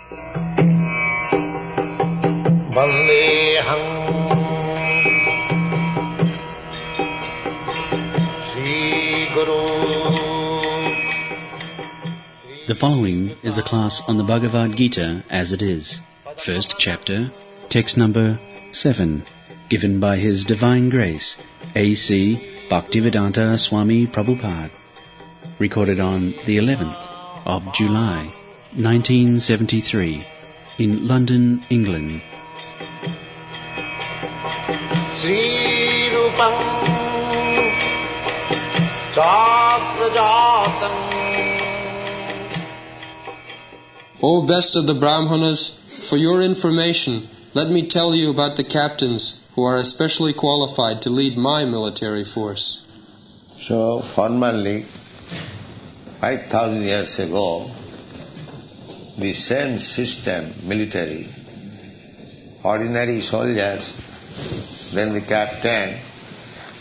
Vandeham Sri Guru. The following is a class on the Bhagavad Gita as it is. First chapter, text number 7, given by His Divine Grace, A.C. Bhaktivedanta Swami Prabhupada. Recorded on the 11th of July, 1973, in London, England. Sri Rupam Chakrajatam. O best of the Brahmanas, for your information, let me tell you about the captains who are especially qualified to lead my military force. So, formerly, 5,000 years ago, the same system, military, ordinary soldiers, then the captain,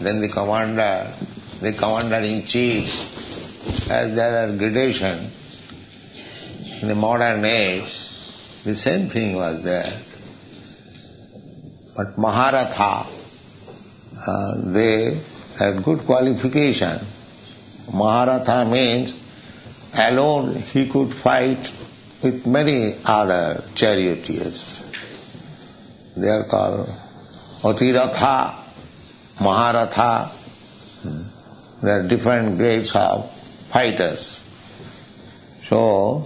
then the commander-in-chief, as there are gradations. In the modern age, the same thing was there. But Maharatha, they had good qualification. Maharatha means alone he could fight with many other charioteers. They are called Atiratha, Maharatha. There are different grades of fighters. So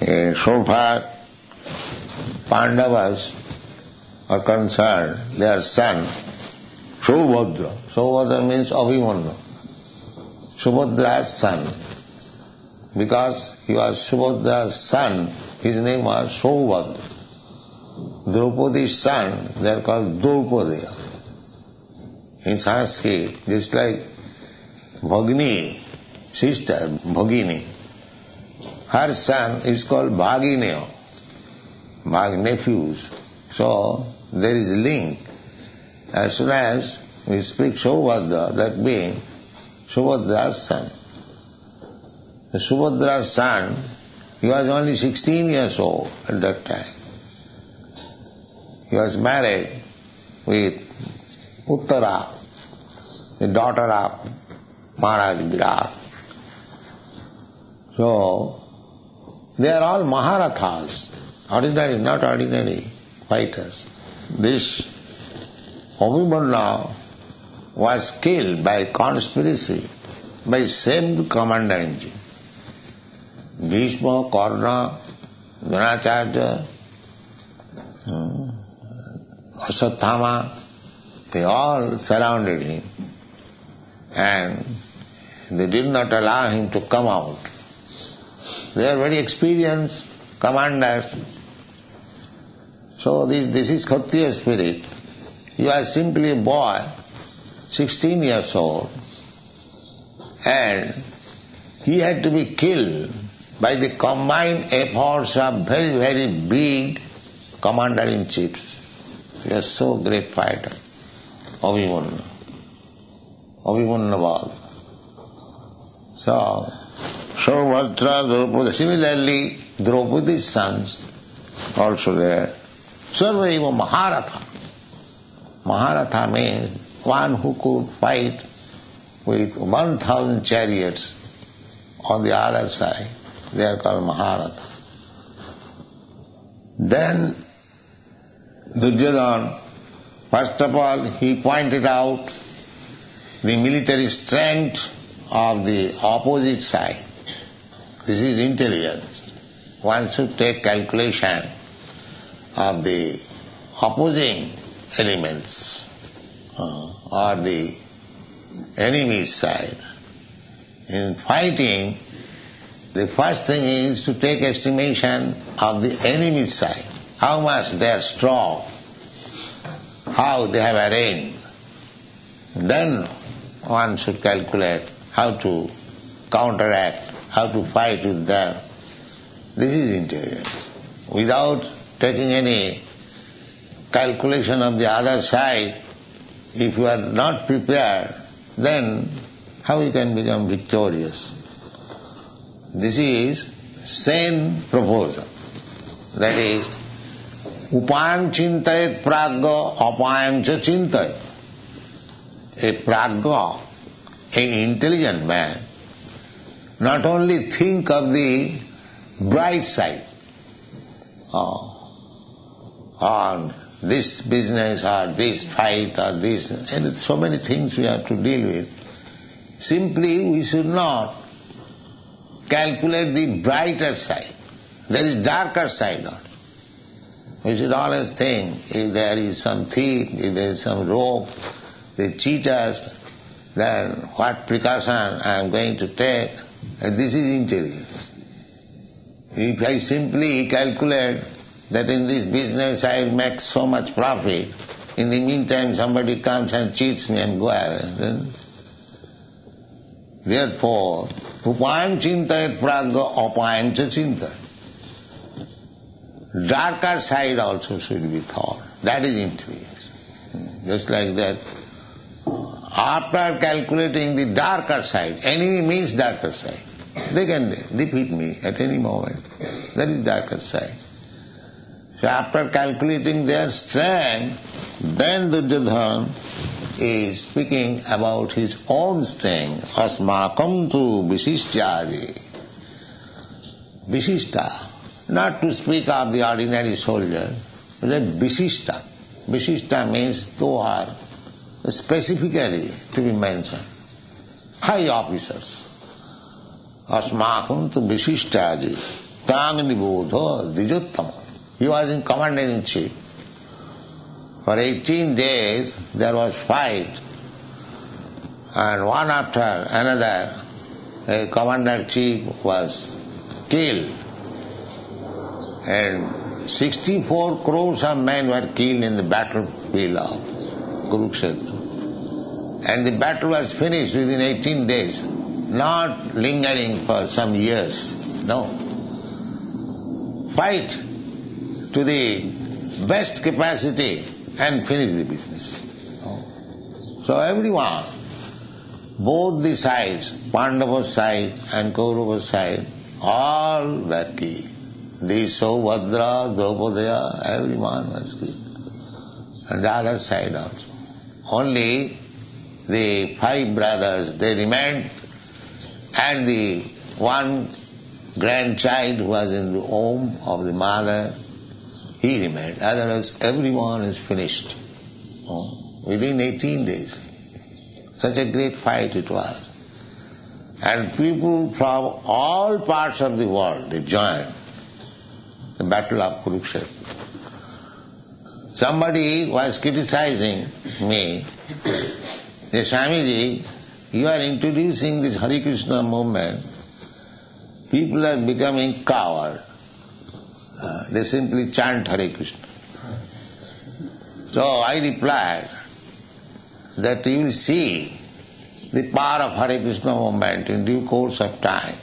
far Pandavas are concerned, their son, Subhadra. Subhadra means Abhimanyu. Subhadra's son. Because he was Subhadra's son, his name was Subhadra. Draupadi's son, they are called Draupadiya. In Sanskrit, just like Bhagini, sister, Bhagini. Her son is called Bhagineya, nephews. So there is a link. As soon as we speak Subhadra, that means Subhadra's son. The Subhadra's son, he was only 16 years old at that time. He was married with Uttara, the daughter of Maharaj Virat. So, they are all Maharathas, ordinary, not ordinary fighters. This Abhimanyu was killed by conspiracy by same commander-in-chief. Bhishma, Karna, Dronacharya, Ashwatthama, they all surrounded him and they did not allow him to come out. They are very experienced commanders. So this is Kshatriya spirit. You are simply a boy, 16 years old, and he had to be killed by the combined efforts of very, very big commander-in-chiefs. He was so great fighter, Abhimanyu was. So, Subhadra, Draupadi, similarly, Draupadi's sons also there. Sarvaiva Maharatha. Maharatha means one who could fight with 1,000 chariots on the other side. They are called Maharatha. Then Duryodhana, first of all, he pointed out the military strength of the opposite side. This is intelligence. One should take calculation of the opposing elements or the enemy's side. In fighting, the first thing is to take estimation of the enemy's side. How much they are strong, how they have arranged. Then one should calculate how to counteract, how to fight with them. This is intelligence. Without taking any calculation of the other side, if you are not prepared, then how you can become victorious? This is sane proposal. That is, upayam chintayet pragya apayam cha chintayet. A pragya, an intelligent man, not only think of the bright side, or this business or this fight or this, and so many things we have to deal with. Simply we should not calculate the brighter side. There is darker side on it. We should always think, if there is some thief, if there is some rogue, they cheat us, then what precaution I am going to take. And this is intelligence. If I simply calculate that in this business I will make so much profit, in the meantime somebody comes and cheats me and go away, then therefore, upayam chintayet pragya apayam cha chintayet. Darker side also should be thought. That is intelligence. Just like that, after calculating the darker side, enemy means darker side. They can defeat me at any moment. That is darker side. So after calculating their strength, then Duryodhana is speaking about his own strength. Asmakam tu visishtyaji. Visishta. Not to speak of the ordinary soldier, but that visishta. Visishta means those are specifically to be mentioned. High officers. Asmakam tu visishtyaji. Tang nibodha dijottama. He was in commander-in-chief. For 18 days there was fight, and one after another a commander-in-chief was killed, and 64 crores of men were killed in the battlefield of Kurukshetra. And the battle was finished within 18 days, not lingering for some years. No. Fight to the best capacity and finish the business. So everyone, both the sides, Pandava's side and Kaurava's side, all were killed. The Saubhadra, Draupadaya, everyone was killed. And the other side also. Only the 5 brothers, they remained, and the one grandchild who was in the womb of the mother, he remained. Otherwise, everyone is finished. Within 18 days. Such a great fight it was. And people from all parts of the world, they joined the battle of Kurukshetra. Somebody was criticizing me, that Swamiji, you are introducing this Hare Krishna movement. People are becoming coward. They simply chant Hare Krishna. So I replied that you will see the power of Hare Krishna movement in due course of time.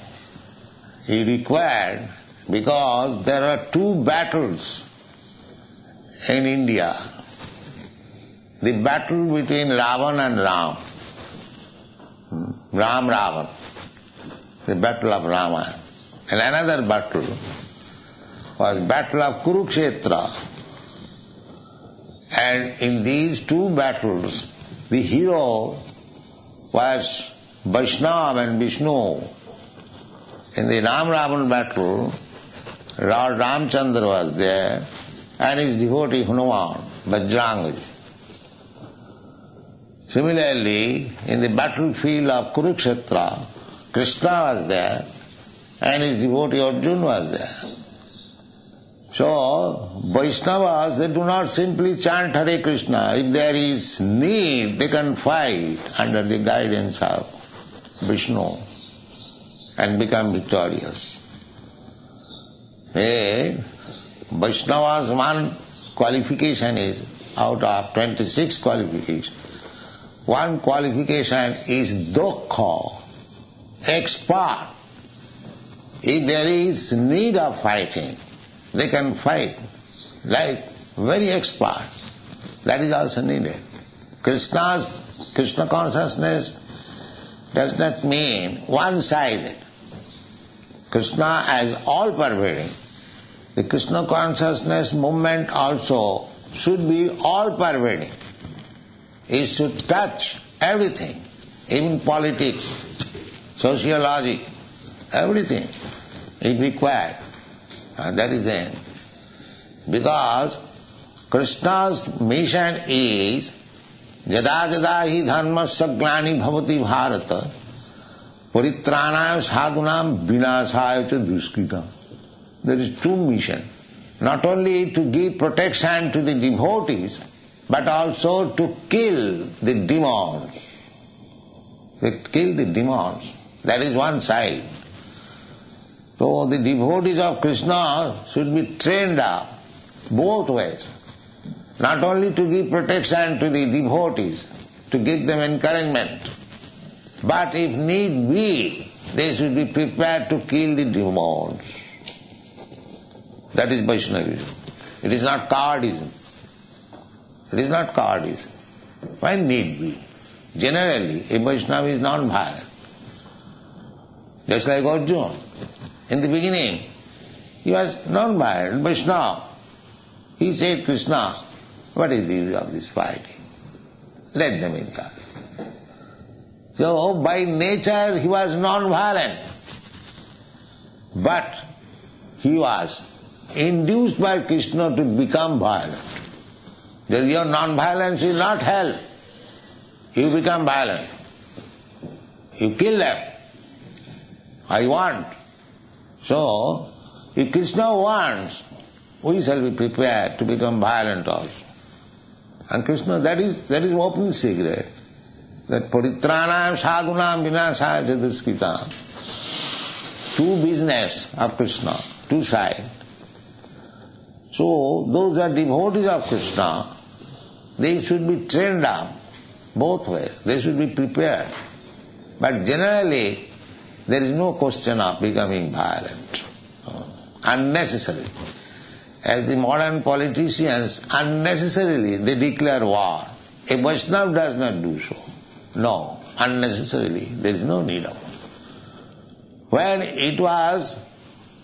He required, because there are 2 battles in India. The battle between Ravan and Ram. Ram-Ravan. The battle of Rama. And another battle was battle of Kurukshetra. And in these 2 battles, the hero was Vaishnava and Vishnu. In the Ram-Ravan battle, Lord Ramchandra was there, and his devotee Hanuman, Bajrangaji. Similarly, in the battlefield of Kurukshetra, Krishna was there, and his devotee Arjuna was there. So, Vaishnavas, they do not simply chant Hare Krishna. If there is need, they can fight under the guidance of Vishnu and become victorious. Vaishnavas, one qualification is, out of 26 qualifications, one qualification is Dokha, expert. If there is need of fighting, they can fight like very expert. That is also needed. Krishna consciousness does not mean one-sided. Krishna as all-pervading. The Krishna consciousness movement also should be all-pervading. It should touch everything, even politics, sociology, everything is required. And that is the end. Because Krishna's mission is Jada jada hi dharmasya glani bhavati bharata paritranaya sadhunam vinasaya cha duskritam. There is two missions. Not only to give protection to the devotees, but also to kill the demons. Kill the demons. That is one side. So the devotees of Krishna should be trained up both ways. Not only to give protection to the devotees, to give them encouragement, but if need be, they should be prepared to kill the demons. That is Vaishnavism. It is not cowardism. It is not cowardism. When need be. Generally, a Vaishnava is non-violent. Just like Arjuna. In the beginning, he was non-violent, Vaishnava. He said, Krishna, what is the use of this fighting? Let them encourage. So, by nature, he was non-violent. But he was induced by Krishna to become violent. Your non-violence will not help. You become violent. You kill them. I want. So, if Krishna wants, we shall be prepared to become violent also. And Krishna, that is open secret. That paritranam sadhunam vinasaya cha duskritam. Two business of Krishna, two sides. So, those are devotees of Krishna, they should be trained up both ways. They should be prepared. But generally, there is no question of becoming violent. Unnecessarily. As the modern politicians, unnecessarily they declare war. A Vaishnava does not do so. No, unnecessarily. There is no need of it. When it was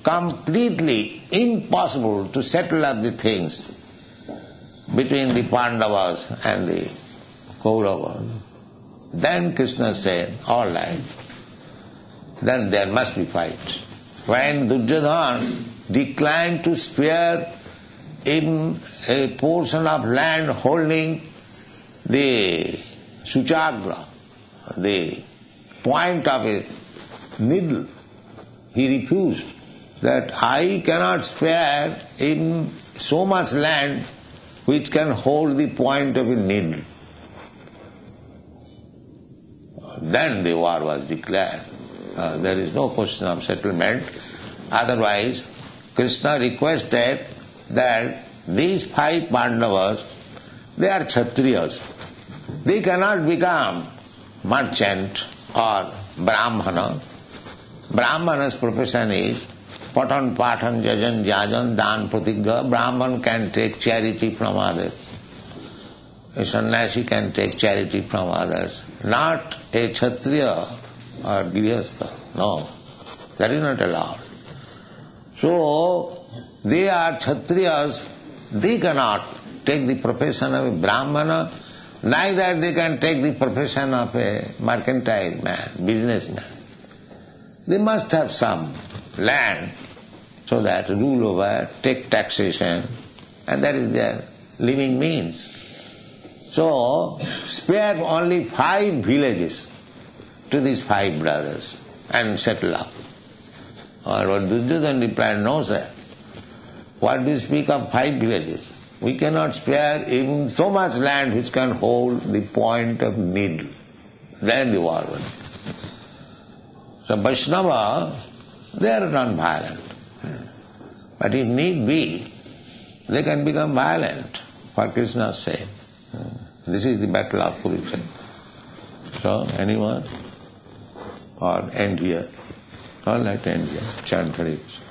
completely impossible to settle up the things between the Pandavas and the Kauravas, then Krishna said, all right, then there must be fight. When Duryodhana declined to spare in a portion of land holding the Suchagra, the point of a needle, he refused that I cannot spare in so much land which can hold the point of a needle. Then the war was declared. There is no question of settlement. Otherwise, Krishna requested that these 5 Pandavas, they are Kshatriyas. They cannot become merchant or Brahmana. Brahmana's profession is Patan, Patan, Jajan, Jajan, Dan, Pratigya. Brahman can take charity from others. A sannyasi can take charity from others. Not a Kshatriya or Grihastha. No, that is not allowed. So, they are Kshatriyas, they cannot take the profession of a Brahmana, neither they can take the profession of a mercantile man, businessman. They must have some land so that rule over, take taxation, and that is their living means. So, spare only 5 villages to these 5 brothers and settle up. Or what Duryodhana replied, no sir, what do you speak of 5 villages? We cannot spare even so much land which can hold the point of needle. Then the war was. So Vaishnava, they are non-violent. But if need be, they can become violent, for Krishna's sake. This is the battle of Kurukshetra. So, anyone? Or end here? All right, end here. Chant Hare Krishna.